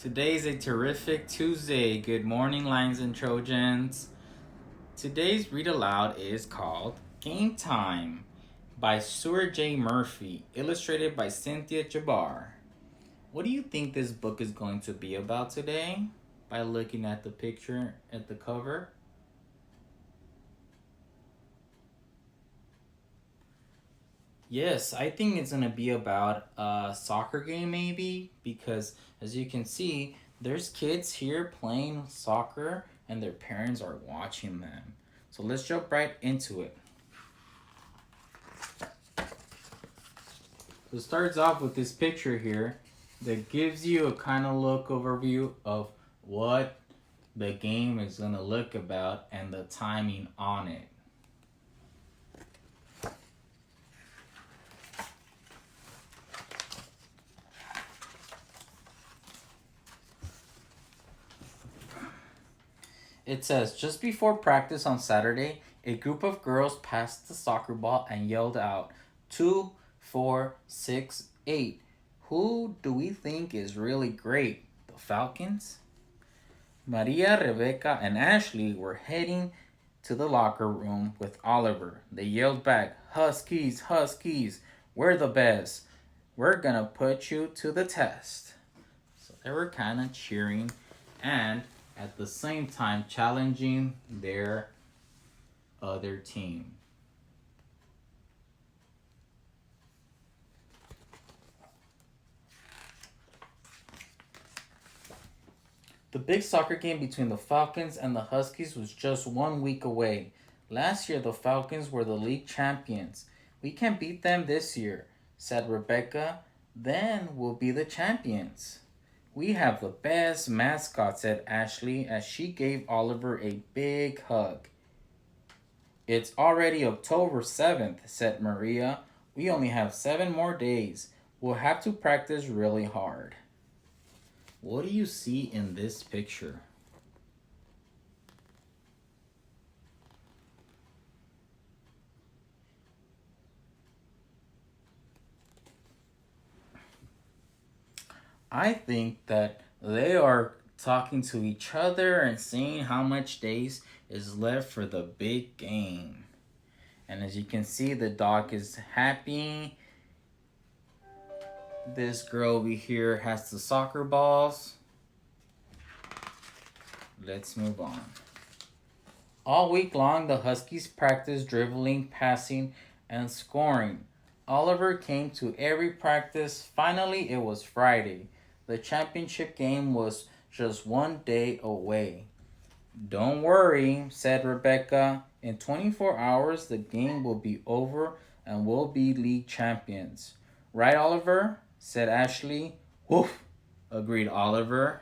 Today's a terrific Tuesday. Good morning, Lions and Trojans. Today's read aloud is called Game Time by Stuart J. Murphy, illustrated by Cynthia Jabbar. What do you think this book is going to be about today? By looking at the picture at the cover. Yes, I think it's gonna be about a soccer game, maybe, because as you can see, there's kids here playing soccer and their parents are watching them. So let's jump right into it. So it starts off with this picture here that gives you a kind of look overview of what the game is gonna look about and the timing on it. It says, just before practice on Saturday, a group of girls passed the soccer ball and yelled out, 2, 4, 6, 8. Who do we think is really great? The Falcons? Maria, Rebecca, and Ashley were heading to the locker room with Oliver. They yelled back, Huskies, Huskies, we're the best. We're gonna put you to the test. So they were kind of cheering and at the same time challenging their other team. The big soccer game between the Falcons and the Huskies was just 1 week away. Last year, the Falcons were the league champions. We can beat them this year, said Rebecca. Then we'll be the champions. We have the best mascot, said Ashley as she gave Oliver a big hug. It's already October 7th, said Maria. We only have 7 more days. We'll have to practice really hard. What do you see in this picture? I think that they are talking to each other and seeing how much days is left for the big game. And as you can see, the dog is happy. This girl over here has the soccer balls. Let's move on. All week long, the Huskies practiced dribbling, passing, and scoring. Oliver came to every practice. Finally, it was Friday. The championship game was just 1 day away. Don't worry, said Rebecca. In 24 hours, the game will be over and we'll be league champions. Right, Oliver? Said Ashley. Woof, agreed Oliver.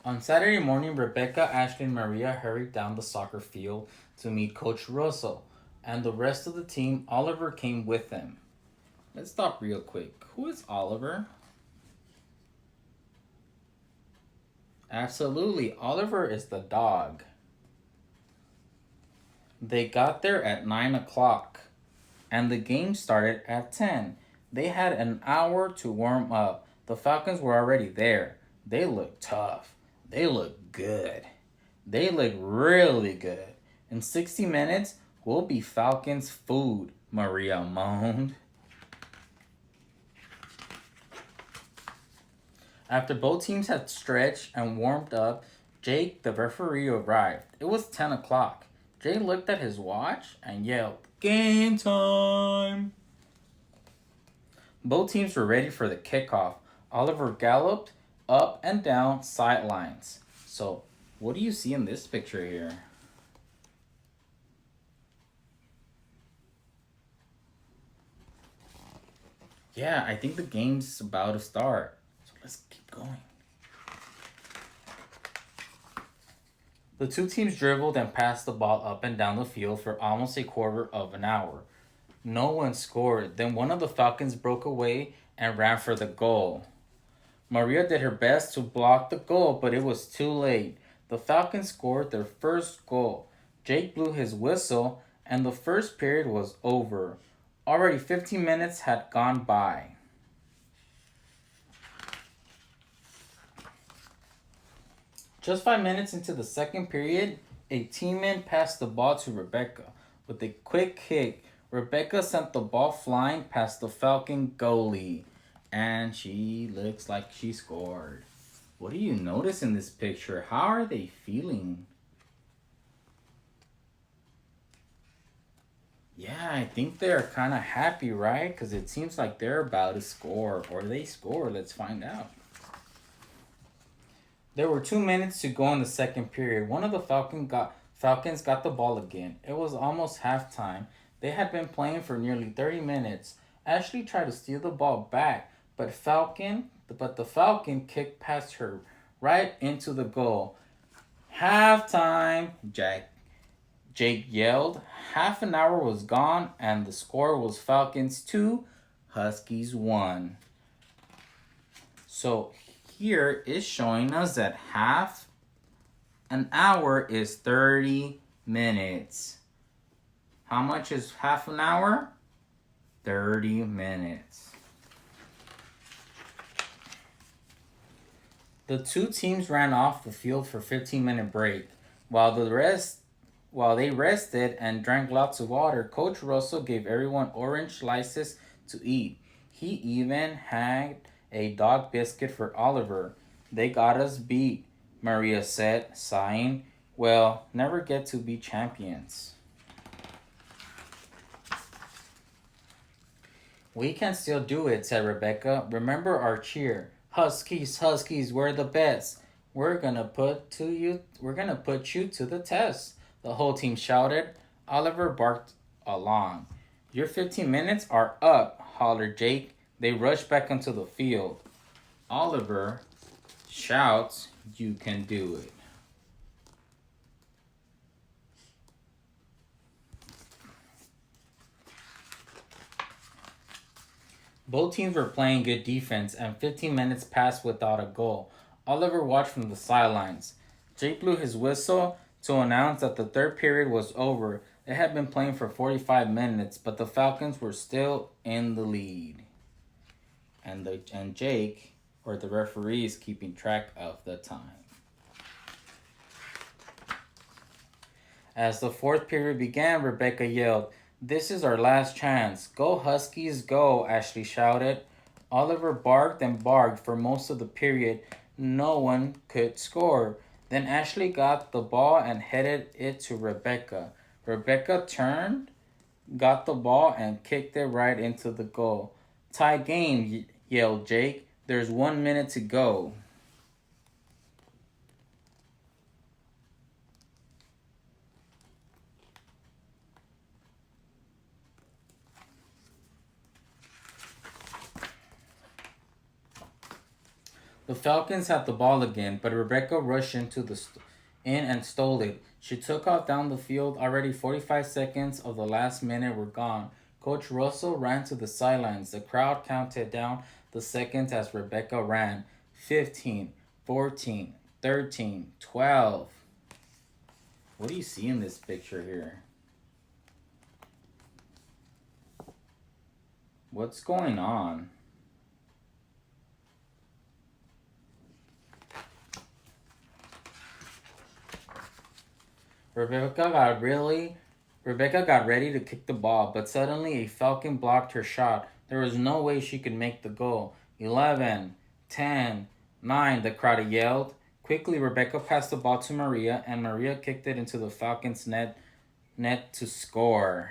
On Saturday morning, Rebecca, Ashley, and Maria hurried down the soccer field to meet Coach Russell and the rest of the team. Oliver came with them. Let's stop real quick. Who is Oliver? Absolutely, Oliver is the dog. They got there at 9 o'clock and the game started at 10. They had an hour to warm up. The Falcons were already there. They looked tough. They look good. They look really good. In 60 minutes, we'll be Falcons food, Maria moaned. After both teams had stretched and warmed up, Jake, the referee, arrived. It was 10 o'clock. Jake looked at his watch and yelled, Game time! Both teams were ready for the kickoff. Oliver galloped up and down sidelines. So, what do you see in this picture here? Yeah, I think the game's about to start. So let's keep going. The two teams dribbled and passed the ball up and down the field for almost a quarter of an hour. No one scored. Then one of the Falcons broke away and ran for the goal. Maria did her best to block the goal, but it was too late. The Falcons scored their first goal. Jake blew his whistle, and the first period was over. Already 15 minutes had gone by. Just 5 minutes into the second period, a teammate passed the ball to Rebecca. With a quick kick, Rebecca sent the ball flying past the Falcon goalie. And she looks like she scored. What do you notice in this picture? How are they feeling? Yeah, I think they're kind of happy, right? Because it seems like they're about to score. Or they score. Let's find out. There were 2 minutes to go in the second period. One of the Falcons got the ball again. It was almost halftime. They had been playing for nearly 30 minutes. Ashley tried to steal the ball back, but the Falcon kicked past her right into the goal. Halftime, Jake yelled. Half an hour was gone and the score was Falcons 2, Huskies 1. So here is showing us that half an hour is 30 minutes. How much is half an hour? 30 minutes. The two teams ran off the field for a 15-minute break. While they rested and drank lots of water, Coach Russell gave everyone orange slices to eat. He even had a dog biscuit for Oliver. They got us beat, Maria said, sighing. Well, never get to be champions. We can still do it, said Rebecca. Remember our cheer. Huskies, Huskies, we're the best. We're gonna put you to the test. The whole team shouted. Oliver barked along. Your 15 minutes are up, hollered Jake. They rushed back onto the field. Oliver shouts, you can do it. Both teams were playing good defense, and 15 minutes passed without a goal. Oliver watched from the sidelines. Jake blew his whistle to announce that the third period was over. They had been playing for 45 minutes, but the Falcons were still in the lead. And Jake, or the referee, is keeping track of the time. As the fourth period began, Rebecca yelled, "This is our last chance. Go Huskies, go," Ashley shouted. Oliver barked and barked for most of the period. No one could score. Then Ashley got the ball and headed it to Rebecca. Rebecca turned, got the ball, and kicked it right into the goal. Tie game, yelled Jake. There's 1 minute to go. The Falcons had the ball again, but Rebecca rushed in and stole it. She took off down the field. Already 45 seconds of the last minute were gone. Coach Russell ran to the sidelines. The crowd counted down the seconds as Rebecca ran. 15, 14, 13, 12. What do you see in this picture here? What's going on? Rebecca got ready to kick the ball, but suddenly a Falcon blocked her shot. There was no way she could make the goal. 11, 10, 9, the crowd yelled. Quickly, Rebecca passed the ball to Maria, and Maria kicked it into the Falcons' net to score.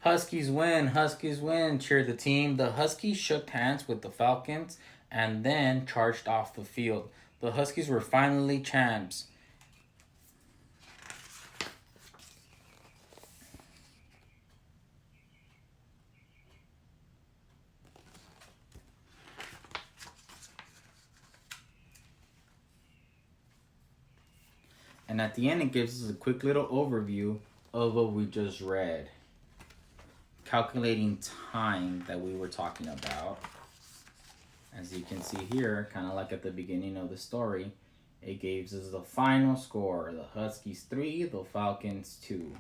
Huskies win, cheered the team. The Huskies shook hands with the Falcons and then charged off the field. The Huskies were finally champs. And at the end, it gives us a quick little overview of what we just read. Calculating time that we were talking about. As you can see here, kind of like at the beginning of the story, it gives us the final score. The Huskies 3, the Falcons 2.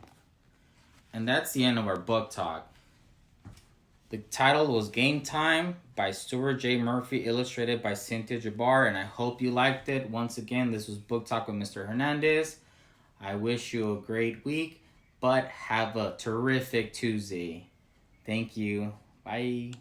And that's the end of our book talk. The title was Game Time by Stuart J. Murphy, illustrated by Cynthia Jabbar, and I hope you liked it. Once again, this was Book Talk with Mr. Hernandez. I wish you a great week, but have a terrific Tuesday. Thank you. Bye.